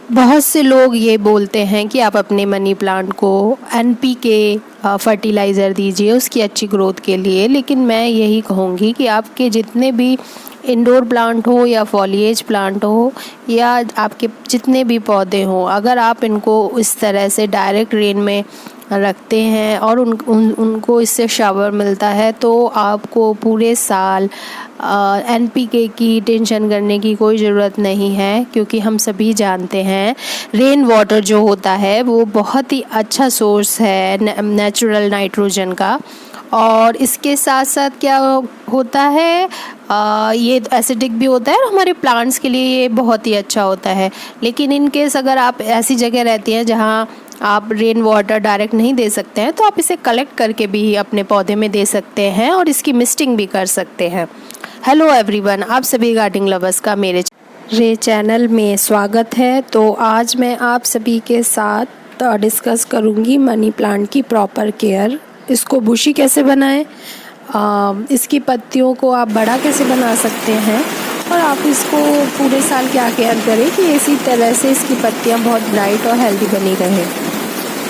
बहुत से लोग ये बोलते हैं कि आप अपने मनी प्लांट को एनपीके फर्टिलाइज़र दीजिए उसकी अच्छी ग्रोथ के लिए। लेकिन मैं यही कहूँगी कि आपके जितने भी इंडोर प्लांट हो या फॉलिएज प्लांट हो या आपके जितने भी पौधे हों, अगर आप इनको इस तरह से डायरेक्ट रेन में रखते हैं और उनको इससे शावर मिलता है तो आपको पूरे साल एनपीके की टेंशन करने की कोई ज़रूरत नहीं है। क्योंकि हम सभी जानते हैं रेन वाटर जो होता है वो बहुत ही अच्छा सोर्स है नेचुरल नाइट्रोजन का। और इसके साथ साथ क्या होता है, ये एसिडिक भी होता है और हमारे प्लांट्स के लिए ये बहुत ही अच्छा होता है। लेकिन इन केस अगर आप ऐसी जगह रहती हैं जहाँ आप रेन वाटर डायरेक्ट नहीं दे सकते हैं तो आप इसे कलेक्ट करके भी अपने पौधे में दे सकते हैं और इसकी मिस्टिंग भी कर सकते हैं। हेलो एवरीवन, आप सभी गार्डनिंग लवर्स का मेरे चैनल में स्वागत है। तो आज मैं आप सभी के साथ डिस्कस करूंगी मनी प्लांट की प्रॉपर केयर। इसको बुशी कैसे बनाएं, इसकी पत्तियों को आप बड़ा कैसे बना सकते हैं और आप इसको पूरे साल क्या केयर करें कि इसी तरह से इसकी पत्तियां बहुत ब्राइट और हेल्दी बनी रहें।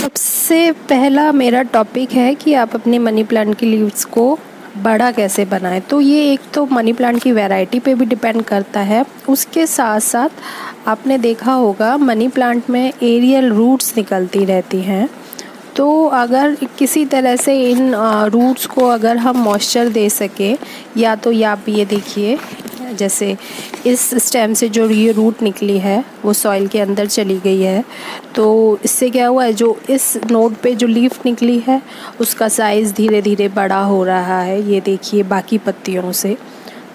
सबसे पहला मेरा टॉपिक है कि आप अपने मनी प्लांट की लीव्स को बड़ा कैसे बनाएं। तो ये एक तो मनी प्लांट की वैरायटी पे भी डिपेंड करता है। उसके साथ साथ आपने देखा होगा मनी प्लांट में एरियल रूट्स निकलती रहती हैं। तो अगर किसी तरह से इन रूट्स को अगर हम मॉइस्चर दे सके, या तो ये आप ये देखिए जैसे इस स्टेम से जो ये रूट निकली है वो सॉइल के अंदर चली गई है, तो इससे क्या हुआ है, जो इस नोड पे जो लीफ निकली है उसका साइज़ धीरे धीरे बड़ा हो रहा है। ये देखिए बाकी पत्तियों से।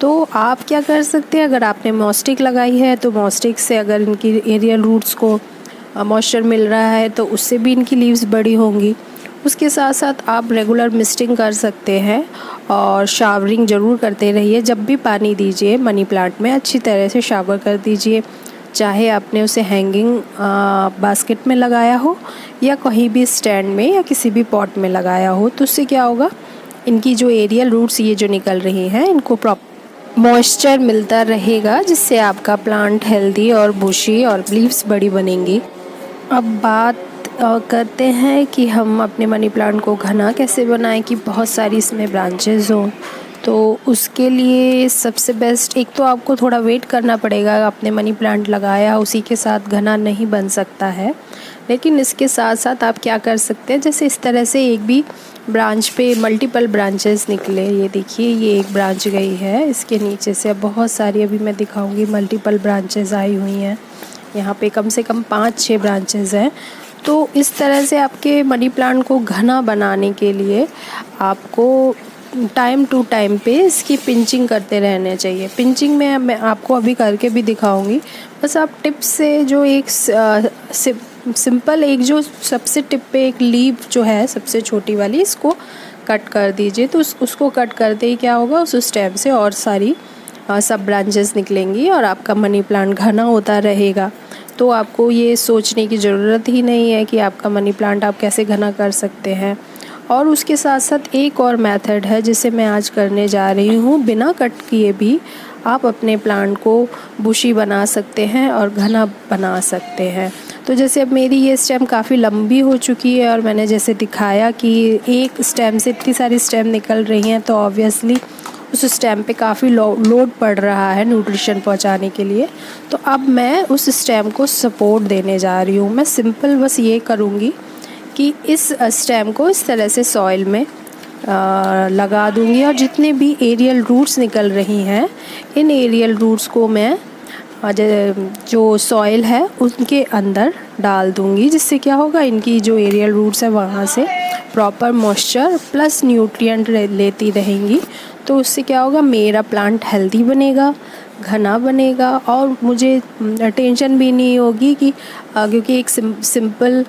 तो आप क्या कर सकते हैं, अगर आपने मॉस्टिक लगाई है तो मॉस्टिक से अगर इनकी एरियल रूट्स को मॉइस्चर मिल रहा है तो उससे भी इनकी लीव्स बड़ी होंगी। उसके साथ साथ आप रेगुलर मिस्टिंग कर सकते हैं और शावरिंग ज़रूर करते रहिए। जब भी पानी दीजिए मनी प्लांट में अच्छी तरह से शावर कर दीजिए, चाहे आपने उसे हैंगिंग बास्केट में लगाया हो या कहीं भी स्टैंड में या किसी भी पॉट में लगाया हो। तो उससे क्या होगा, इनकी जो एरियल रूट्स ये जो निकल रही हैं इनको प्रॉपर मॉइस्चर मिलता रहेगा, जिससे आपका प्लांट हेल्दी और बुशी और लीव्स बड़ी बनेंगी। अब बात करते हैं कि हम अपने मनी प्लांट को घना कैसे बनाएं कि बहुत सारी इसमें ब्रांचेस हों। तो उसके लिए सबसे बेस्ट, एक तो आपको थोड़ा वेट करना पड़ेगा। आपने मनी प्लांट लगाया उसी के साथ घना नहीं बन सकता है। लेकिन इसके साथ साथ आप क्या कर सकते हैं, जैसे इस तरह से एक भी ब्रांच पे मल्टीपल ब्रांचेस निकले। ये देखिए ये एक ब्रांच गई है, इसके नीचे से अब बहुत सारी अभी मैं दिखाऊंगी मल्टीपल ब्रांचेस आई हुई हैं। यहाँ पे कम से कम 5-6 ब्रांचेस हैं। तो इस तरह से आपके मनी प्लांट को घना बनाने के लिए आपको टाइम टू टाइम पे इसकी पिंचिंग करते रहने चाहिए। पिंचिंग में मैं आपको अभी करके भी दिखाऊंगी। बस आप टिप से जो एक सिंपल एक जो सबसे टिप पे एक लीफ जो है सबसे छोटी वाली, इसको कट कर दीजिए। तो उसको कट करते ही क्या होगा, उस स्टेम से और सारी सब ब्रांचेस निकलेंगी और आपका मनी प्लांट घना होता रहेगा। तो आपको ये सोचने की ज़रूरत ही नहीं है कि आपका मनी प्लांट आप कैसे घना कर सकते हैं। और उसके साथ साथ एक और मेथड है जिसे मैं आज करने जा रही हूँ। बिना कट किए भी आप अपने प्लांट को बुशी बना सकते हैं और घना बना सकते हैं। तो जैसे अब मेरी ये स्टेम काफ़ी लंबी हो चुकी है और मैंने जैसे दिखाया कि एक स्टेम से इतनी सारी स्टेम निकल रही हैं, तो ऑब्वियसली उस स्टेम पे काफ़ी लोड पड़ रहा है न्यूट्रिशन पहुंचाने के लिए। तो अब मैं उस स्टेम को सपोर्ट देने जा रही हूँ। मैं सिंपल बस ये करूँगी कि इस स्टेम को इस तरह से सॉइल में लगा दूँगी और जितने भी एरियल रूट्स निकल रही हैं इन एरियल रूट्स को मैं जो सॉइल है उनके अंदर डाल दूँगी, जिससे क्या होगा, इनकी जो एरियल रूट्स है वहाँ से प्रॉपर मॉइस्चर प्लस न्यूट्रिएंट लेती रहेंगी। तो उससे क्या होगा, मेरा प्लांट हेल्दी बनेगा, घना बनेगा और मुझे टेंशन भी नहीं होगी कि क्योंकि एक सिंपल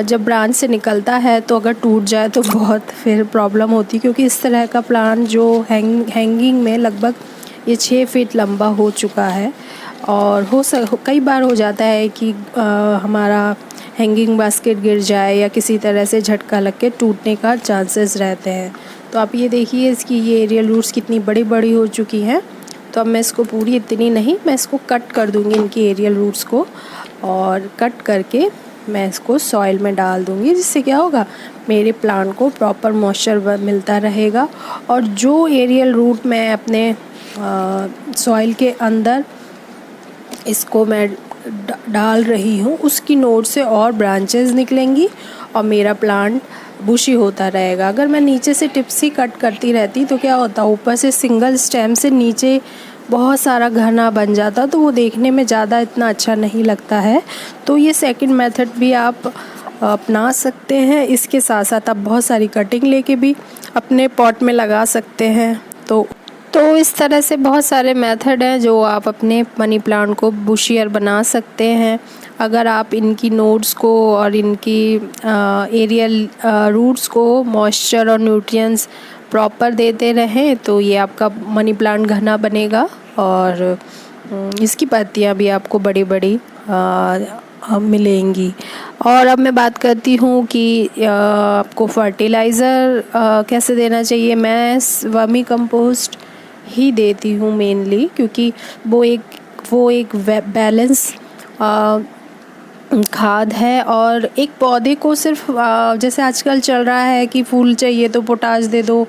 जब ब्रांच से निकलता है तो अगर टूट जाए तो बहुत फिर प्रॉब्लम होती है। क्योंकि इस तरह का प्लांट जो हैंगिंग में लगभग ये 6 फीट लंबा हो चुका है और कई बार हो जाता है कि हमारा हैंगिंग बास्केट गिर जाए या किसी तरह से झटका लग के टूटने का चांसेस रहते हैं। तो आप ये देखिए इसकी ये एरियल रूट्स कितनी बड़ी बड़ी हो चुकी हैं। तो अब मैं इसको पूरी इतनी नहीं, मैं इसको कट कर दूँगी इनकी एरियल रूट्स को, और कट करके मैं इसको सॉइल में डाल दूँगी, जिससे क्या होगा मेरे प्लांट को प्रॉपर मॉइस्चर मिलता रहेगा। और जो एरियल रूट मैं अपने सॉइल के अंदर इसको मैं डाल रही हूँ, उसकी नोड से और ब्रांचेस निकलेंगी और मेरा प्लांट बुशी होता रहेगा। अगर मैं नीचे से टिप्स ही कट करती रहती तो क्या होता, ऊपर से सिंगल स्टेम से नीचे बहुत सारा घना बन जाता, तो वो देखने में ज़्यादा इतना अच्छा नहीं लगता है। तो ये सेकंड मेथड भी आप अपना सकते हैं। इसके साथ साथ आप बहुत सारी कटिंग लेके भी अपने पॉट में लगा सकते हैं। तो इस तरह से बहुत सारे मेथड हैं जो आप अपने मनी प्लांट को बुशियर बना सकते हैं। अगर आप इनकी नोड्स को और इनकी एरियल रूट्स को मॉइस्चर और न्यूट्रिएंट्स प्रॉपर देते रहें तो ये आपका मनी प्लांट घना बनेगा और इसकी पत्तियां भी आपको बड़ी बड़ी मिलेंगी। और अब मैं बात करती हूँ कि आपको फर्टिलाइज़र कैसे देना चाहिए। मैं वर्मी कंपोस्ट ही देती हूँ मेनली, क्योंकि वो एक बैलेंस खाद है। और एक पौधे को सिर्फ जैसे आजकल चल रहा है कि फूल चाहिए तो पोटाश दे दो,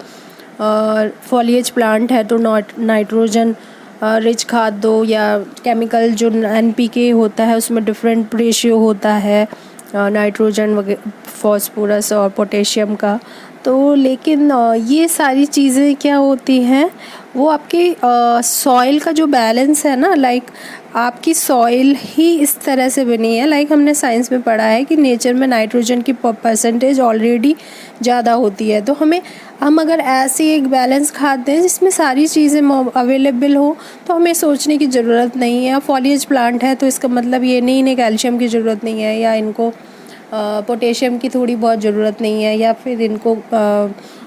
फॉलिएज प्लांट है तो नाइट्रोजन रिच खाद दो, या केमिकल जो NPK होता है उसमें डिफरेंट रेशियो होता है नाइट्रोजन वगैरह, फॉस्फोरस और पोटेशियम का। तो लेकिन ये सारी चीज़ें क्या होती हैं, वो आपके सॉइल का जो बैलेंस है ना, लाइक आपकी सॉइल ही इस तरह से बनी है। लाइक हमने साइंस में पढ़ा है कि नेचर में नाइट्रोजन की परसेंटेज ऑलरेडी ज़्यादा होती है। तो हम अगर ऐसी एक बैलेंस खाद दें जिसमें सारी चीज़ें अवेलेबल हो, तो हमें सोचने की ज़रूरत नहीं है। फॉलिएज प्लांट है तो इसका मतलब ये नहीं इन्हें कैल्शियम की ज़रूरत नहीं है, या इनको पोटेशियम की थोड़ी बहुत ज़रूरत नहीं है, या फिर इनको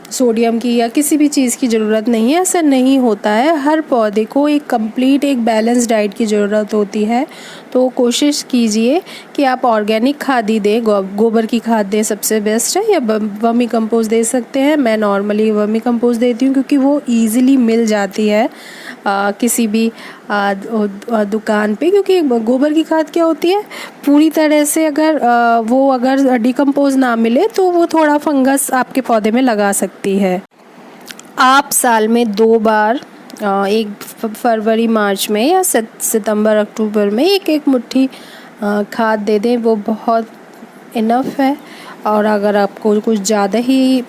सोडियम की या किसी भी चीज़ की ज़रूरत नहीं है। ऐसा नहीं होता है। हर पौधे को एक कंप्लीट एक बैलेंस डाइट की ज़रूरत होती है। तो कोशिश कीजिए कि आप ऑर्गेनिक खाद ही दें, गोबर की खाद दें, सबसे बेस्ट है, या वर्मी कंपोस्ट दे सकते हैं। मैं नॉर्मली वर्मी कंपोस्ट देती हूँ क्योंकि वो ईज़िली मिल जाती है किसी भी दुकान पे। क्योंकि गोबर की खाद क्या होती है, पूरी तरह से अगर डिकम्पोज ना मिले तो वो थोड़ा फंगस आपके पौधे में लगा सकती है। आप साल में 2 बार, एक फरवरी मार्च में या सितंबर अक्टूबर में एक मुट्ठी खाद दे दें, वो बहुत इनफ है। और अगर आपको कुछ ज़्यादा ही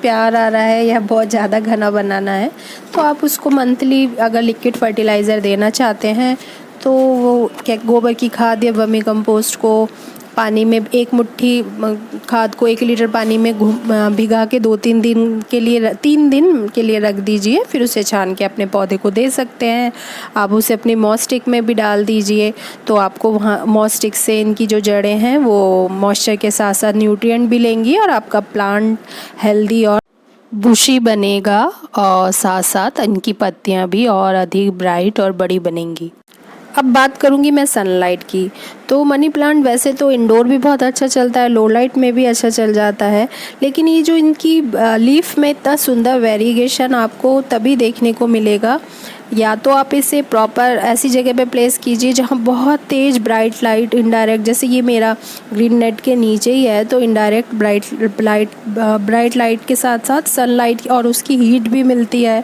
प्यार आ रहा है या बहुत ज़्यादा घना बनाना है तो आप उसको मंथली अगर लिक्विड फर्टिलाइज़र देना चाहते हैं तो वो क्या गोबर की खाद या वर्मी कंपोस्ट को पानी में, एक मुट्ठी खाद को 1 लीटर पानी में भिगा के 3 दिन के लिए रख दीजिए। फिर उसे छान के अपने पौधे को दे सकते हैं। आप उसे अपनी मॉस्टिक में भी डाल दीजिए, तो आपको वहाँ मॉस्टिक से इनकी जो जड़ें हैं वो मॉइस्चर के साथ साथ न्यूट्रिएंट भी लेंगी और आपका प्लांट हेल्दी और बुशी बनेगा, और साथ साथ इनकी पत्तियाँ भी और अधिक ब्राइट और बड़ी बनेंगी। अब बात करूंगी मैं सनलाइट की। तो मनी प्लांट वैसे तो इंडोर भी बहुत अच्छा चलता है, लो लाइट में भी अच्छा चल जाता है, लेकिन ये जो इनकी लीफ में इतना सुंदर वेरिएशन आपको तभी देखने को मिलेगा, या तो आप इसे प्रॉपर ऐसी जगह पे प्लेस कीजिए जहाँ बहुत तेज़ ब्राइट लाइट इनडायरेक्ट, जैसे ये मेरा ग्रीन नेट के नीचे ही है तो इनडायरेक्ट ब्राइट लाइट के साथ साथ सनलाइट और उसकी हीट भी मिलती है।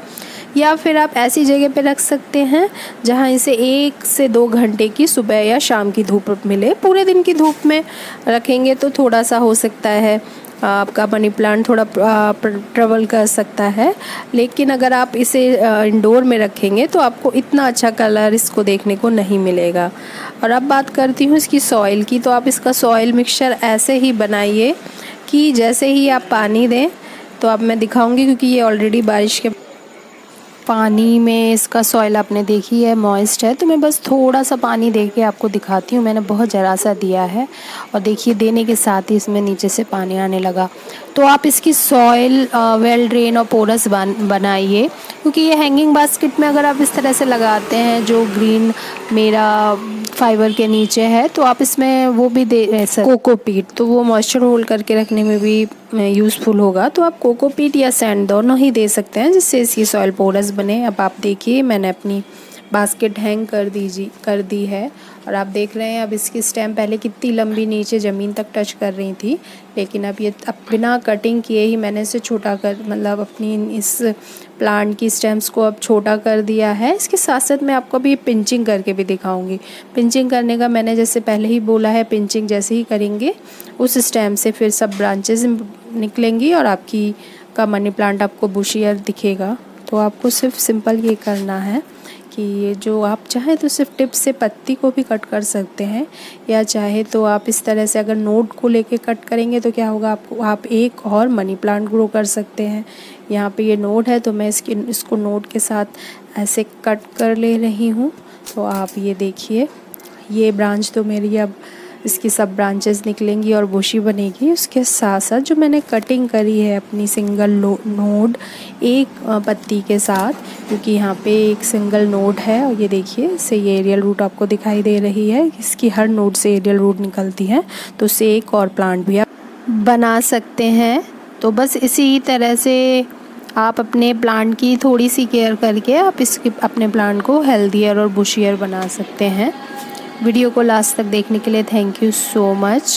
या फिर आप ऐसी जगह पे रख सकते हैं जहाँ इसे 1 से 2 घंटे की सुबह या शाम की धूप मिले। पूरे दिन की धूप में रखेंगे तो थोड़ा सा हो सकता है आपका मनी प्लांट थोड़ा ट्रबल कर सकता है, लेकिन अगर आप इसे इंडोर में रखेंगे तो आपको इतना अच्छा कलर इसको देखने को नहीं मिलेगा। और अब बात करती हूँ इसकी सॉइल की। तो आप इसका सॉइल मिक्सचर ऐसे ही बनाइए कि जैसे ही आप पानी दें, तो अब मैं दिखाऊंगी क्योंकि ये ऑलरेडी बारिश के पानी में इसका सॉइल आपने देखी है मॉइस्ट है, तो मैं बस थोड़ा सा पानी दे के आपको दिखाती हूँ। मैंने बहुत ज़रा सा दिया है और देखिए देने के साथ ही इसमें नीचे से पानी आने लगा। तो आप इसकी सॉइल वेल ड्रेन और पोरस बनाइए, क्योंकि ये हैंगिंग बास्केट में अगर आप इस तरह से लगाते हैं जो ग्रीन मेरा फाइबर के नीचे है, तो आप इसमें वो भी दे कोकोपीट, तो वो मॉइस्चर होल्ड करके रखने में भी यूज़फुल होगा। तो आप कोकोपीट या सैंड दोनों ही दे सकते हैं जिससे इसकी सॉइल पोरस बने। अब आप देखिए मैंने अपनी बास्केट हैंग कर दी है और आप देख रहे हैं अब इसकी स्टेम पहले कितनी लंबी नीचे ज़मीन तक टच कर रही थी, लेकिन अब बिना कटिंग किए ही मैंने इसे छोटा कर मतलब अपनी इस प्लांट की स्टेम्स को अब छोटा कर दिया है। इसके साथ साथ मैं आपको अभी पिंचिंग करके भी दिखाऊंगी। पिंचिंग करने का मैंने जैसे पहले ही बोला है, पिंचिंग जैसे ही करेंगे उस स्टेम से फिर सब ब्रांचेस निकलेंगी और आपकी का मनी प्लांट आपको बुशियर दिखेगा। तो आपको सिर्फ सिंपल ये करना है कि ये जो आप चाहे तो सिर्फ टिप से पत्ती को भी कट कर सकते हैं, या चाहे तो आप इस तरह से अगर नोड को लेके कट करेंगे तो क्या होगा, आप एक और मनी प्लांट ग्रो कर सकते हैं। यहाँ पे ये नोड है तो मैं इसको नोड के साथ ऐसे कट कर ले रही हूँ। तो आप ये देखिए ये ब्रांच तो मेरी अब इसकी सब ब्रांचेस निकलेंगी और बुशी बनेगी। उसके साथ साथ जो मैंने कटिंग करी है अपनी सिंगल नोड एक पत्ती के साथ, क्योंकि यहाँ पे एक सिंगल नोड है और ये देखिए इससे ये एरियल रूट आपको दिखाई दे रही है, इसकी हर नोड से एरियल रूट निकलती है, तो उससे एक और प्लांट भी आप बना सकते हैं। तो बस इसी तरह से आप अपने प्लांट की थोड़ी सी केयर करके आप इसके अपने प्लांट को हेल्दियर और बुशियर बना सकते हैं। वीडियो को लास्ट तक देखने के लिए थैंक यू सो मच।